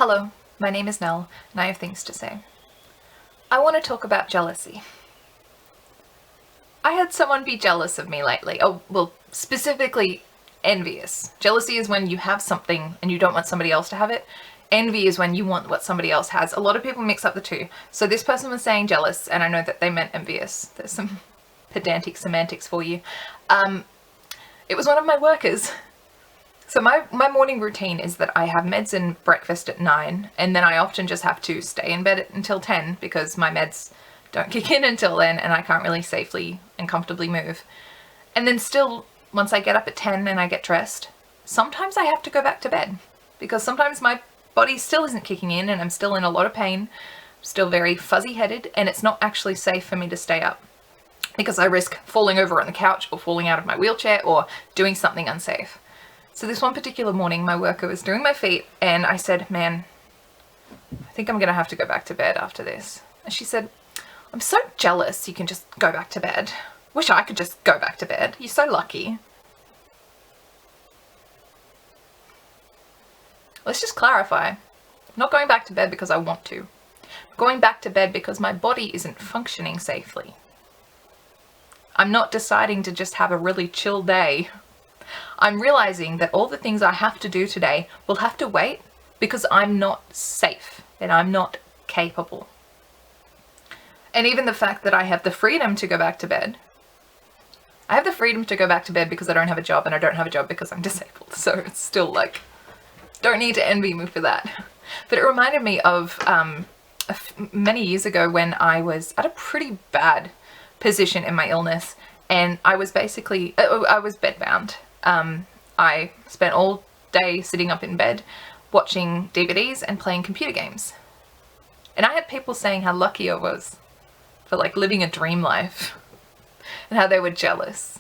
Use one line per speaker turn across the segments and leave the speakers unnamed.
Hello, my name is Nell, and I have things to say. I want to talk about jealousy. I had someone be jealous of me lately. Oh, well, specifically envious. Jealousy is when you have something and you don't want somebody else to have it. Envy is when you want what somebody else has. A lot of people mix up the two. So this person was saying jealous, and I know that they meant envious. There's some pedantic semantics for you. It was one of my workers. So my morning routine is that I have meds and breakfast at 9, and then I often just have to stay in bed until 10 because my meds don't kick in until then and I can't really safely and comfortably move. And then still, once I get up at 10 and I get dressed, sometimes I have to go back to bed because sometimes my body still isn't kicking in and I'm still in a lot of pain, still very fuzzy-headed, and it's not actually safe for me to stay up because I risk falling over on the couch or falling out of my wheelchair or doing something unsafe. So this one particular morning, my worker was doing my feet and I said, man, I think I'm going to have to go back to bed after this. And she said, I'm so jealous you can just go back to bed. Wish I could just go back to bed. You're so lucky. Let's just clarify. I'm not going back to bed because I want to. I'm going back to bed because my body isn't functioning safely. I'm not deciding to just have a really chill day. I'm realizing that all the things I have to do today will have to wait because I'm not safe and I'm not capable. And even the fact that I have the freedom to go back to bed. I have the freedom to go back to bed because I don't have a job, and I don't have a job because I'm disabled. So it's still like, don't need to envy me for that. But it reminded me of many years ago when I was at a pretty bad position in my illness, and I was basically, I was bedbound. I spent all day sitting up in bed watching DVDs and playing computer games. And I had people saying how lucky I was for like living a dream life and how they were jealous.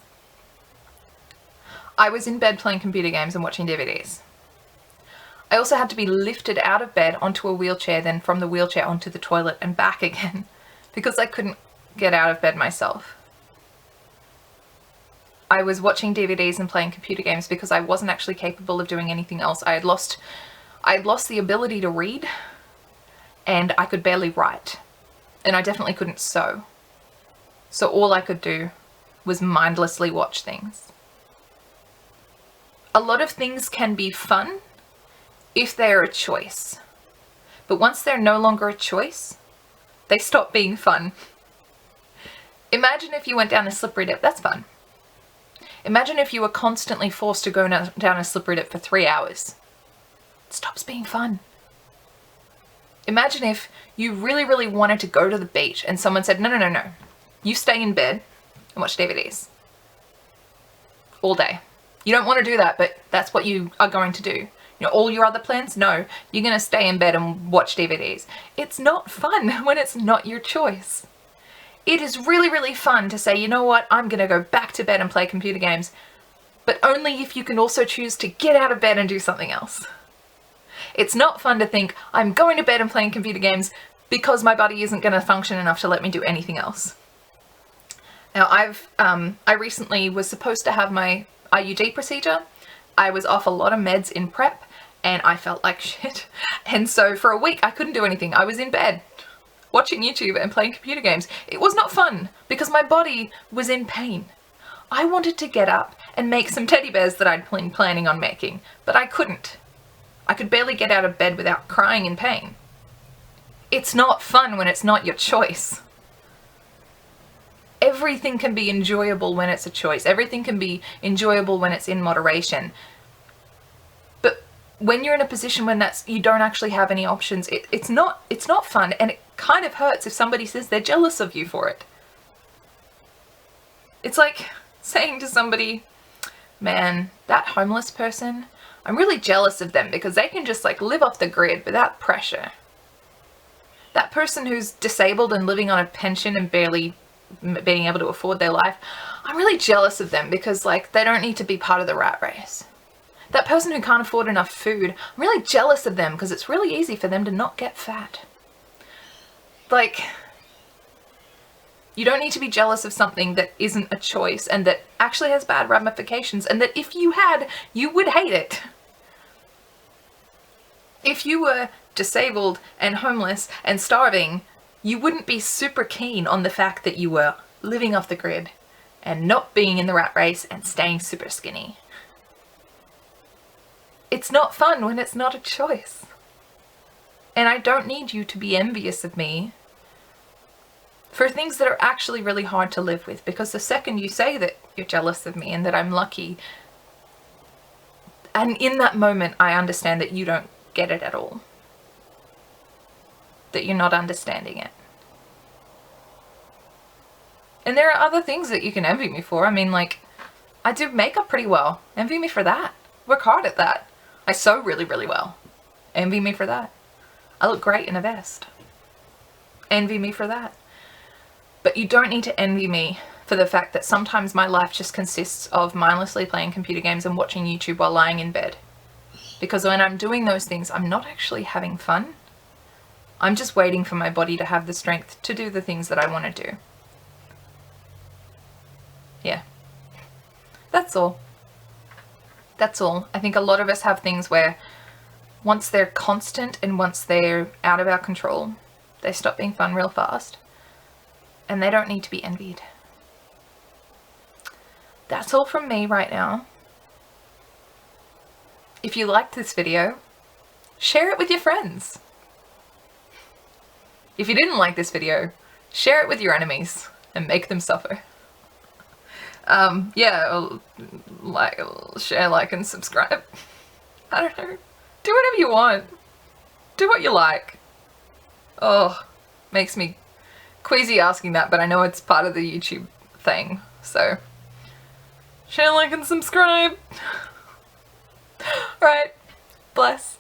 I was in bed playing computer games and watching DVDs. I also had to be lifted out of bed onto a wheelchair, then from the wheelchair onto the toilet and back again because I couldn't get out of bed myself. I was watching DVDs and playing computer games because I wasn't actually capable of doing anything else. I had lost the ability to read, and I could barely write, and I definitely couldn't sew. So all I could do was mindlessly watch things. A lot of things can be fun if they're a choice, but once they're no longer a choice, they stop being fun. Imagine if you went down a slippery dip. That's fun. Imagine if you were constantly forced to go down a slippery dip for 3 hours. It stops being fun. Imagine if you really, really wanted to go to the beach and someone said, no. You stay in bed and watch DVDs. All day. You don't want to do that, but that's what you are going to do. You know, all your other plans? No. You're going to stay in bed and watch DVDs. It's not fun when it's not your choice. It is really, really fun to say, you know what, I'm going to go back to bed and play computer games, but only if you can also choose to get out of bed and do something else. It's not fun to think, I'm going to bed and playing computer games because my body isn't going to function enough to let me do anything else. Now, I recently was supposed to have my IUD procedure. I was off a lot of meds in prep, and I felt like shit. And so for a week, I couldn't do anything. I was in bed, watching YouTube and playing computer games. It was not fun because my body was in pain. I wanted to get up and make some teddy bears that I'd been planning on making, but I couldn't. I could barely get out of bed without crying in pain. It's not fun when it's not your choice. Everything can be enjoyable when it's a choice. Everything can be enjoyable when it's in moderation. But when you're in a position when you don't actually have any options, it's not fun, and it kind of hurts if somebody says they're jealous of you for it. It's like saying to somebody, man, that homeless person, I'm really jealous of them because they can just like live off the grid without pressure. That person who's disabled and living on a pension and barely being able to afford their life, I'm really jealous of them because like they don't need to be part of the rat race. That person who can't afford enough food, I'm really jealous of them because it's really easy for them to not get fat. Like, you don't need to be jealous of something that isn't a choice and that actually has bad ramifications, and that if you had, you would hate it. If you were disabled and homeless and starving, you wouldn't be super keen on the fact that you were living off the grid and not being in the rat race and staying super skinny. It's not fun when it's not a choice. And I don't need you to be envious of me for things that are actually really hard to live with, because the second you say that you're jealous of me and that I'm lucky, and in that moment I understand that you don't get it at all. That you're not understanding it. And there are other things that you can envy me for. I mean, like, I do makeup pretty well. Envy me for that. Work hard at that. I sew really, really well. Envy me for that. I look great in a vest. Envy me for that. But you don't need to envy me for the fact that sometimes my life just consists of mindlessly playing computer games and watching YouTube while lying in bed. Because when I'm doing those things, I'm not actually having fun. I'm just waiting for my body to have the strength to do the things that I want to do. Yeah. That's all. That's all. I think a lot of us have things where once they're constant and once they're out of our control, they stop being fun real fast. And they don't need to be envied. That's all from me right now. If you liked this video, share it with your friends. If you didn't like this video, share it with your enemies and make them suffer. Share, like, and subscribe. I don't know. Do whatever you want. Do what you like. Oh, makes me queasy asking that, but I know it's part of the YouTube thing, so share, like, and subscribe. Alright, bless.